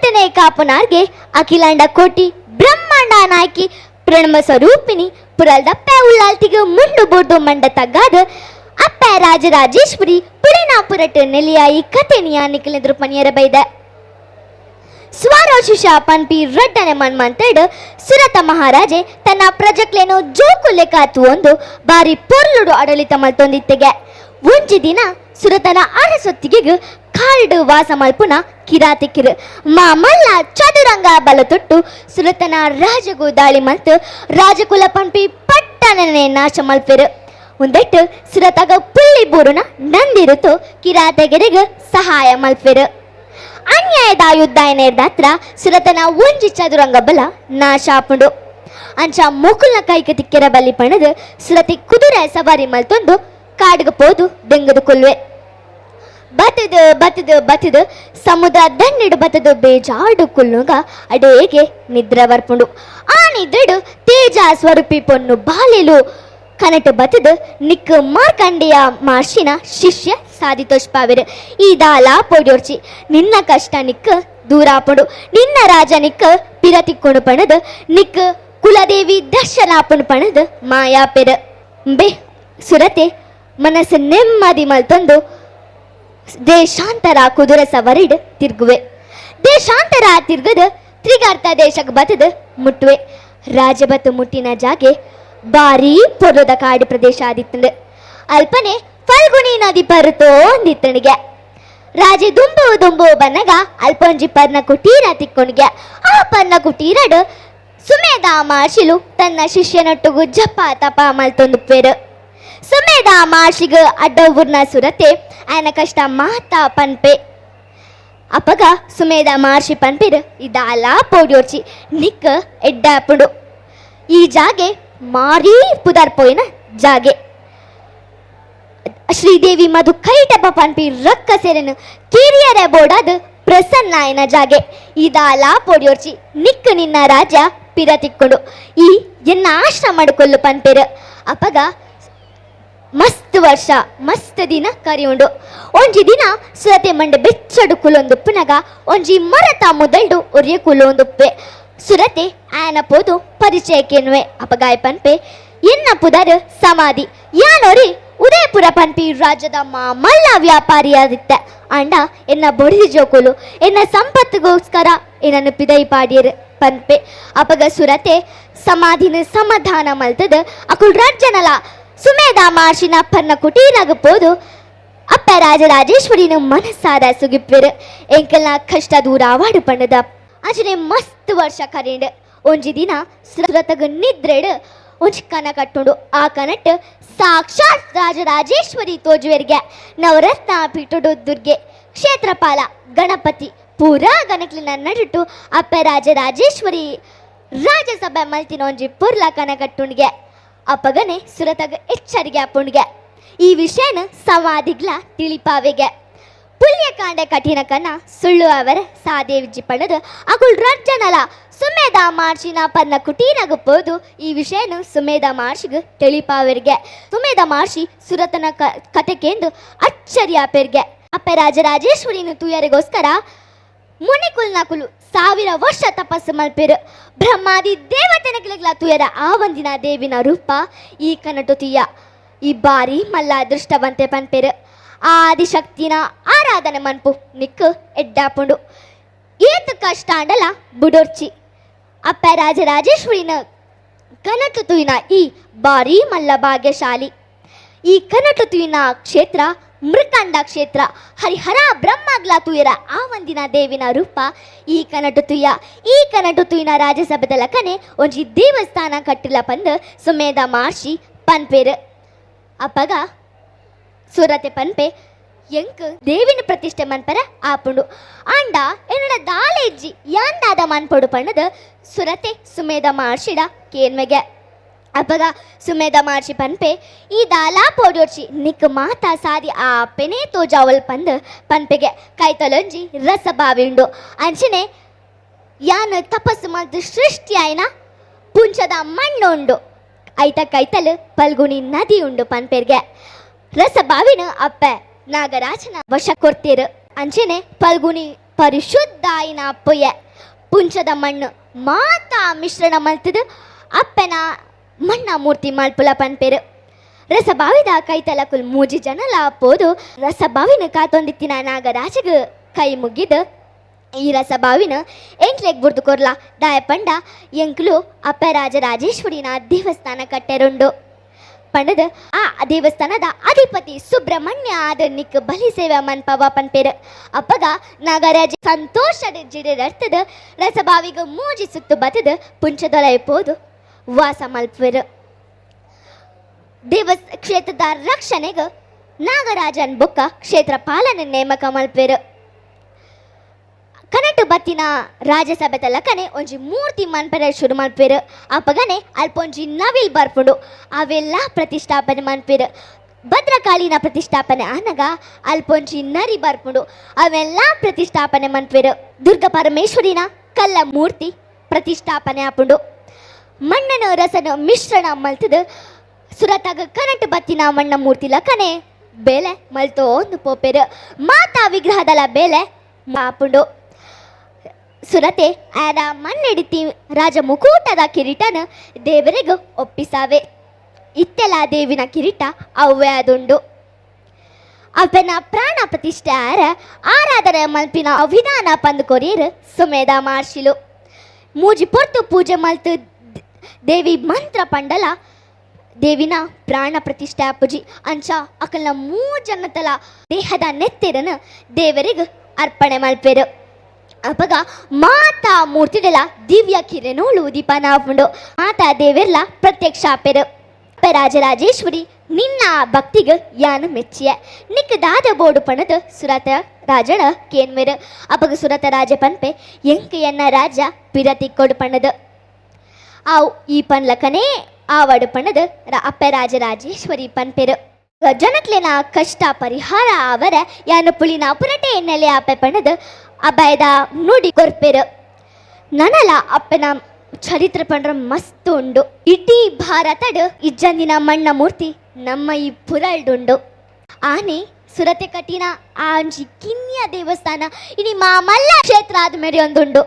ಎಂಟನೇ ಕಾಪುನಾರ್ಗೆ ಅಖಿಲಾಂಡ ಕೋಟಿ ಬ್ರಹ್ಮಾಂಡ ನಾಯಕಿ ಪ್ರಣಮ ಸ್ವರೂಪಿಣಿ ಪುರಲ್ದಪ್ಪ ಉಳ್ಳಾಲ್ತಿಗೆ ಮುಂಡು ಬೋರ್ದು ಮಂಡ ತಗ್ಗಾದ ಅಪ್ಪ ರಾಜರಾಜೇಶ್ವರಿ ಪುಳಿನಾಪುರಟ್ಟು ನೆಲೆಯಾಯಿ ಕಥೆನಿಯ ನಿಖಿಲೆಂದ್ರು ಪನಿಯರ ಬೈದ ಸ್ವಾರೋಶಿಷ ಪನ್ಪಿ ರಡ್ಡನೆ ಮನ್ಮಂತಡ್ ಸುರತ ಮಹಾರಾಜೆ ತನ್ನ ಪ್ರಜಕ್ಲೇನೋ ಜೋಕುಲೆ ಕಾತು ಒಂದು ಬಾರಿ ಪೊರ್ಲುಡು ಆಡಳಿತ ಮಲ್ತೊಂದಿತ್ತೆಗೆ ಒಂಜಿ ದಿನ ಸುರತನ ಅರಸೊತ್ತಿಗೆ ಕಾಲ್ಡು ವಾಸ ಮಲ್ಪುನ ಕಿರಾತಿಕಿರು ಮಾಮಲ್ಲ ಚದುರಂಗ ಬಲ ತೊಟ್ಟು ಸುರತನ ರಾಜಗೂ ದಾಳಿ ಮಲ್ತು ರಾಜಕುಲ ಪಂಪಿ ಪಟ್ಟಣನೆ ನಾಶ ಮಲ್ಪೆರು ಒಂದೆಟ್ಟು ಸುರತಗ ಪುಳ್ಳಿ ಬೂರುನ ನಂದಿರುತ್ತು ಕಿರಾತಗೆರೆಗೆ ಸಹಾಯ ಮಲ್ಪೆರು ಅನ್ಯಾಯದ ಯುದ್ಧ ಏನೇರ್ದಾತ್ರ ಸುರತನ ಒಂಜಿ ಚದುರಂಗ ಬಲ ನಾಶ ಆಪುಂಡು ಅಂಚ ಮುಕುಲ್ನ ಕೈಕ ತಿಕ್ಕೆರ ಬಲ್ಲಿ ಪಣದು ಸುರತಿ ಕುದುರೆ ಸವಾರಿ ಮಲ್ತೊಂದು ಕಾಡ್ಗ ಪೋದು ದೆಂಗದು ಕೊಲ್ವೆ ಬತ್ತದು ಸಮುದ್ರ ದಂಡಿಡು ಬತ್ತದು ಬೇಜಾಡು ಕುಲ್ಲುಗ ಅಡೇಗೆ ನಿದ್ರ ಬರ್ಪುಂಡು ಆ ನಿದ್ರೆಡು ತೇಜ ಸ್ವರೂಪಿ ಪೊನ್ನು ಬಾಲೆಲು ಕನಟು ಬತ್ತದು ನಿಕ್ ಮಾರ್ಕಂಡೆಯ ಮಾರ್ಷಿನ ಶಿಷ್ಯ ಸಾಧಿತೋಷ್ಪಾವಿರು ಈ ದಾಲ ಪೊಡ್ಯೋರ್ಚಿ ನಿನ್ನ ಕಷ್ಟ ನಿಕ್ ದೂರಾಪುಂಡು ನಿನ್ನ ರಾಜ ನಿಕ್ ಪಿರತಿಕ್ಕೊಂಡು ಪಣದು ನಿಕ್ ಕುಲದೇವಿ ದರ್ಶನಾಪುಣ್ ಪಣದು ಮಾಯಾಪೆರು ಬೇ ಸುರತೆ ಮನಸ್ಸು ನೆಮ್ಮದಿ ಮಲ್ತೊಂದು ದೇಶಾಂತರ ಕುದುರೆ ಸವರಿಡ್ ತಿರ್ಗುವೆ ದೇಶಾಂತರ ತಿರ್ಗದ ತ್ರಿಗಾರ್ಥ ದೇಶಕ್ಕೆ ಬತ್ತದ ಮುಟ್ಟುವೆ ರಾಜಬತ್ತು ಮುಟ್ಟಿನ ಜಾಗೆ ಬಾರಿ ಪೊರ್ಲದ ಕಾಡು ಪ್ರದೇಶ ಆದಿತ್ತಂದು ಅಲ್ಪನೆ ಫಲ್ಗುಣಿ ನದಿ ಪರುತೋ ಅಂದಿತ್ತಣಿಗೆ ರಾಜೆ ದುಂಬು ಬನ್ನಗ ಅಲ್ಪೊಂಜಿ ಪರ್ನ ಕುಟೀರ ತಿಕ್ಕೊಂಡ್ಗೆ ಆ ಪರ್ನ ಕುಟೀರಡು ಸುಮೇಧ ಮಾರ್ಷಿಲು ತನ್ನ ಶಿಷ್ಯನೊಟ್ಟುಗು ಜಪ ತಪ ಮಲ್ತೊಂದುಪ್ಪೇರು ಸುಮೇಧ ಮಾರ್ಷಿಗ ಅಡ್ಡ ಊರ್ನ ಸುರತೆ ಆಯನ ಕಷ್ಟ ಮಾತಾ ಪನ್ಪೆ ಅಪಗ ಸುಮೇಧ ಮಾರ್ಷಿ ಪನ್ಪೆರು ಇದಾಲ ಪೋಡ್ಯೋರ್ಚಿ ನಿಕ್ ಎಡ್ಡಾಪುಡು ಈ ಜಾಗೆ ಮಾರಿ ಪುದರ್ಪೋಯಿನ ಜಾಗೆ ಶ್ರೀದೇವಿ ಮಧು ಕೈಟಪ್ಪ ಪನ್ಪಿ ರೊಕ್ಕ ಸೇರೆನು ಕಿರಿಯರ ಬೋಡಾದ ಪ್ರಸನ್ನ ಆಯನ ಜಾಗೆ ಇದಾಲ ಪೋಡ್ಯೋರ್ಚಿ ನಿಕ್ ನಿನ್ನ ರಾಜ ಪಿರತಿಕ್ಕೊಂಡು ಈ ಎನ್ನ ಆಶ್ರಮ ಮಾಡಿಕೊಳ್ಳು ಪನ್ಪೆರು ಅಪಗ ಮಸ್ತ್ ವರ್ಷ ಮಸ್ತ್ ದಿನ ಕರಿಯುಂಡು ಒಂಜಿ ದಿನ ಸುರತೆ ಮಂಡ ಬೆಚ್ಚಡು ಕುಲೊಂದು ಪುನಗ ಒಂಜಿ ಮರತ ಮುದಲ್ಡು ಒರಿಯ ಕುಲೊಂದುಪ್ಪೆ ಸುರತೆ ಆಯನ ಪೋದು ಪರಿಚಯಕ್ಕೆನ್ನುವೆ ಅಪಗಾಯ ಪನ್ಪೆ ಎನ್ನ ಪುದರ್ ಸಮಾಧಿ ಯಾನೋರಿ ಉದಯಪುರ ಪನ್ಪಿ ರಾಜ್ಯದ ಮಲ್ಲ ವ್ಯಾಪಾರಿಯಾದಿತ್ತ ಅಂಡ ಎನ್ನ ಬೊಡಿದಿ ಜೋಕುಲು ಎನ್ನ ಸಂಪತ್ತಿಗೋಸ್ಕರ ಏನನ್ನು ಪಿದೈ ಪಾಡಿಯರ್ ಪನ್ಪೆ ಅಪಗ ಸುರತೆ ಸಮಾಧಿನ ಸಮಾಧಾನ ಮಲ್ತದ ಅಕುಲ್ ರಾಜ್ಯನಲ ಸುಮೇಧ ಮಾರ್ಷಿನ ಪರ್ನ ಕುಟೀರಾಗ ಪೋದು ಅಪ್ಪ ರಾಜರಾಜೇಶ್ವರಿನ ಮನಸ್ಸಾರ ಸುಗಿಪ್ಪೆರು ಎಂಕಲ್ನ ಕಷ್ಟ ದೂರ ಆವಾಡು ಪಣ್ಣದ ಅಂಚನೆ ಮಸ್ತ್ ವರ್ಷ ಕರೆಂಡ್ ಒಂಜಿ ದಿನ ಸುರತಗ ನಿದ್ರೆಡ್ ಒಂಜಿ ಕನ ಕಟ್ಟುಂಡು ಆ ಕನಟ್ ಸಾಕ್ಷಾತ್ ರಾಜರಾಜೇಶ್ವರಿ ತೋಜುವೆರ್ಗೆ ನವರತ್ನ ಪೀಠುಡು ದುರ್ಗೆ ಕ್ಷೇತ್ರಪಾಲ ಗಣಪತಿ ಪೂರಾ ಗಣಕ್ಲಿನ ನಡುಟು ಅಪ್ಪ ರಾಜರಾಜೇಶ್ವರಿ ರಾಜಸಭೆ ಮಲ್ತಿನ ಒಂಜಿ ಪುರ್ಲ ಕನ ಕಟ್ಟುಂಡ್ಗೆ ಅಪಗನೆ ಸುರತಗ ಎಚ್ಚರಿಗೆ ಅಪ್ಪುಣ್ಗೆ ಈ ವಿಷಯನ ಸಮಾಧಿಗ್ಲ ತಿಳಿಪಾವೆಗೆ ಪುಲ್ಯಕಾಂಡೆ ಕಠಿಣ ಕನ್ನ ಸುಳ್ಳು ಅವರ ಸಾದೇವಿಜ್ಜಿ ಪಣದ ಅಕುಲ್ ರಜ್ಜನಲ ಸುಮೇಧ ಮಾರ್ಷಿನ ಪನ್ನ ಕುಟೀನಗ ಪೋದು ಈ ವಿಷಯನ ಸುಮೇಧ ಮಾರ್ಷಿಗ ತಿಳಿಪಾವೆರ್ಗೆ ಸುಮೇಧ ಮಾರ್ಷಿ ಸುರತನ ಕತೆಕೆಂದು ಅಚ್ಚರಿಯಾಪೆರ್ಗೆ ಅಪ್ಪ ರಾಜರಾಜೇಶ್ವರಿನ ತೂಯರಿಗೋಸ್ಕರ ಮುನಿಕುಲ್ನ ಕುಲು 1000 ವರ್ಷ ತಪಸ್ಸು ಮಲ್ಪೆರು ಬ್ರಹ್ಮಾದಿ ದೇವತೆನಗಿಲ ತುಯರ ಆ ಒಂದಿನ ದೇವಿನ ರೂಪ ಈ ಕನಟುತಿಯ ಈ ಬಾರಿ ಮಲ್ಲ ಅದೃಷ್ಟವಂತೆ ಪನ್ಪೆರು ಆದಿಶಕ್ತಿನ ಆರಾಧನೆ ಮನ್ಪು ನಿಕ್ಕು ಎಡ್ಡಾಪುಂಡು ಏತು ಕಷ್ಟ ಅಂಡಲ ಬುಡೋರ್ಚಿ ಅಪ್ಪ ರಾಜರಾಜೇಶ್ವರಿನ ಕನಟು ತುಯಿನ ಈ ಬಾರಿ ಮಲ್ಲ ಭಾಗ್ಯಶಾಲಿ ಈ ಕನಟು ತುಯಿನ ಕ್ಷೇತ್ರ ಮೃಕಂಡ ಕ್ಷೇತ್ರ ಹರಿಹರ ಬ್ರಹ್ಮಗ್ಲ ತುಯರ ಆ ಒಂದಿನ ದೇವಿನ ರೂಪ ಈ ಕನಟು ತುಯ್ನ ರಾಜ್ಯಸಭೆದ ಲಕನೆ ಒಂಜಿ ದೇವಸ್ಥಾನ ಕಟ್ಟಿಲ್ಲ ಪಂದು ಸುಮೇಧ ಮಾರ್ಷಿ ಪನ್ಪೇರು ಅಪ್ಪಗ ಸುರತೆ ಪನ್ಪೆ ಎಂಕ್ ದೇವಿನ ಪ್ರತಿಷ್ಠೆ ಮನ್ಪರ ಆಪುಂಡು ಅಂಡ ಎನ್ನಡ ದಾಲೆಜ್ಜಿ ಯಾಂದಾದ ಮನ್ಪೊಡು ಪಣ್ಣದ ಸುರತೆ ಸುಮೇಧ ಮಾರ್ಷಿಡ ಕೇನ್ಮೆಗೆ ಅಪಗ ಸುಮೇಧ ಮಾರ್ಷಿ ಪನ್ಪೆ ಈ ದಾಲಾ ಪೋಡೋರ್ಚಿ ನಿಕ್ ಮಾತಾ ಸಾದಿ ಆ ಪೆನೆ ತೋಜಾವಲ್ ಪಂದ್ ಪನ್ಪೆಗೆ ಕೈತಲೊಂಜಿ ರಸ ಬಾವಿಂಡು ಅಂಚನೆ ಯಾನ್ ತಪಸ್ಸು ಮಲ್ತು ಸೃಷ್ಟಿ ಆಯ್ನ ಪುಂಚದ ಮಣ್ಣುಂಡು ಐತ ಕೈತಲ್ ಪಲ್ಗುಣಿ ನದಿ ಉಂಡು ಪನ್ಪೆರ್ಗೆ ರಸ ಬಾವಿನ ಅಪ್ಪ ನಾಗರಾಜನ ವಶ ಕೊಡ್ತೀರು ಅಂಚೆನೆ ಪಲ್ಗುಣಿ ಪರಿಶುದ್ಧ ಆಯಿನ ಪೊಯ್ಯ ಪುಂಚದ ಮಣ್ಣು ಮಾತಾ ಮಿಶ್ರಣ ಮಲ್ತದು ಅಪ್ಪನ ಮಣ್ಣ ಮೂರ್ತಿ ಮಲ್ಪುಲ ಪನ್ಪೇರು ರಸಬಾವಿದ ಕೈತಲಕುಲ್ ಮೂಜಿ ಜನಲ ಅಪ್ಪೋದು ರಸಬಾವಿನ ಕಾತೊಂದಿತ್ತಿನ ನಾಗರಾಜಗ ಕೈ ಮುಗಿದು ಈ ರಸಬಾವಿನ ಎಂಕ್ಲೆಗ್ ಬುರ್ದು ಕೊರ್ಲ ದಾಯ ಪಂಡ ಎಂಕ್ಲು ಅಪ್ಪ ರಾಜರಾಜೇಶ್ವರಿನ ದೇವಸ್ಥಾನ ಕಟ್ಟೆರುಂಡು ಪಂಡದ ಆ ದೇವಸ್ಥಾನದ ಅಧಿಪತಿ ಸುಬ್ರಹ್ಮಣ್ಯ ಆದ ನಿಕ್ ಬಲಿ ಸೇವೆ ಮನ್ಪವ ಪನ್ಪೇರು ಅಪ್ಪಗ ನಾಗರಾಜ ಸಂತೋಷದ ಜಿಡರ್ತದ ರಸಬಾವಿಗ ಮೂಜಿ ಸುತ್ತು ಬತದ ಪುಂಚದೊಲೈಪೋದು ವಾಸ ಮಲ್ಪೇರು ಕ್ಷೇತ್ರದ ರಕ್ಷಣೆಗೆ ನಾಗರಾಜನ್ ಬೊಕ್ಕ ಕ್ಷೇತ್ರ ಪಾಲನೆ ನೇಮಕ ಮಲ್ಪೇರು ಕನಟು ಬತ್ತಿನ ರಾಜ್ಯಸಭೆ ತಲಕನೆ ಒಂಜಿ ಮೂರ್ತಿ ಮನ್ಪೆರೆ ಶುರು ಮಲ್ಪೇರು ಅಪ್ಪಗನೆ ಅಲ್ಪೊಂಜಿ ನವಿಲ್ ಬರ್ಪುಂಡು ಅವೆಲ್ಲ ಪ್ರತಿಷ್ಠಾಪನೆ ಮನ್ಪೇರು ಭದ್ರಕಾಳಿನ ಪ್ರತಿಷ್ಠಾಪನೆ ಆನಗ ಅಲ್ಪೊಂಜಿ ನರಿ ಬರ್ಪುಂಡು ಅವೆಲ್ಲ ಪ್ರತಿಷ್ಠಾಪನೆ ಮನ್ಪೇರು ದುರ್ಗ ಪರಮೇಶ್ವರಿನ ಕಲ್ಲ ಮೂರ್ತಿ ಪ್ರತಿಷ್ಠಾಪನೆ ಆಪುಂಡು ಮಣ್ಣನ ರಸನ ಮಿಶ್ರಣ ಮಲ್ತದ ಸುರತಾಗ ಕನಟು ಬತ್ತಿನ ಮಣ್ಣ ಮೂರ್ತಿ ಲಕನೆ ಬೇಲೆ ಮಲ್ತೋ ಒಂದು ಪೋಪೇರು ಮಾತಾ ವಿಗ್ರಹದಲ ಬೇಲೆ ಮಾಪುಂಡು ಸುರತೆ ಆದ ಮಣ್ಣಿಡಿತಿ ರಾಜ ಮುಕೂಟದ ಕಿರೀಟನ ದೇವರಿಗೂ ಒಪ್ಪಿಸಾವೆ ಇತ್ತೆಲ್ಲ ದೇವಿನ ಕಿರೀಟ ಅವ್ವೇ ಅದುಂಡು ಅಪ್ಪನ ಪ್ರಾಣ ಪ್ರತಿಷ್ಠೆ ಆರಾಧನೆ ಮಲ್ಪಿನ ಅವಿಧಾನ ಪಂದು ಕೊರಿಯರು ಸುಮೇಧ ಮಾರ್ಷಿಲು ಮೂಜಿ ಪೊರ್ತು ಪೂಜೆ ಮಲ್ತು ದೇವಿ ಮಂತ್ರ ಪಂಡಲ ದೇವಿನ ಪ್ರಾಣ ಪ್ರತಿಷ್ಠೆ ಅಪ್ಪುಜಿ ಅಂಚ ಅಕಲ್ನ ಮೂಜನ್ನತಲ ದೇಹದ ನೆತ್ತಿರನ ದೇವರಿಗೆ ಅರ್ಪಣೆ ಮಲ್ಪೇರು ಅಪ್ಪಗ ಮಾತಾ ಮೂರ್ತಿಡೆಲ ದಿವ್ಯ ಕಿರಣೋಳು ದೀಪನ ಆಪುಂಡು ಮಾತಾ ದೇವೆರ್ಲ ಪ್ರತ್ಯಕ್ಷ ಆಪೇರು ರಾಜರಾಜೇಶ್ವರಿ ನಿನ್ನ ಭಕ್ತಿಗೆ ಯಾನು ಮೆಚ್ಚಿಯ ನಿಕ್ ದಾದ ಬೋಡು ಪಣದ ಸುರತ ರಾಜನ ಕೇನ್ಮೆರು ಅಪ್ಪಗ ಸುರತ ರಾಜ ಪನ್ಪೆ ಎಂಕ ಎನ್ನ ರಾಜ ಪಿರತಿ ಕೊಡು ಪಣದ ಆವು ಈ ಪನ್ಲಕನೇ ಆವಡು ಪಣದ ಅಪ್ಪ ರಾಜರಾಜೇಶ್ವರಿ ಪನ್ಪೆರು ಜನಕ್ಲೆನ ಕಷ್ಟ ಪರಿಹಾರ ಅವರ ಯಾನು ಪುಳಿನ ಪುರಟೆ ಎಣ್ಣೆಲೆ ಅಪ್ಪೆ ಪಣದ ಅಭಯದ ನುಡಿ ಕೊರ್ಪೆರು ನನಲ ಅಪ್ಪನ ಚರಿತ್ರೆ ಪಂಡ್ರ ಮಸ್ತ್ ಉಂಡು ಇಡೀ ಭಾರತಡ್ ಇಜ್ಜಂದಿನ ಮಣ್ಣ ಮೂರ್ತಿ ನಮ್ಮ ಈ ಪುರಲ್ಡುಂಡು ಆನೆ ಸುರತೆ ಕಟ್ಟಿನ ಆಂಜಿ ಕಿನ್ಯ ದೇವಸ್ಥಾನ ಇನಿ ಮಾಮಲ್ಲ ಕ್ಷೇತ್ರ ಆದ್ಮೇಲೆ ಒಂದುಂಡು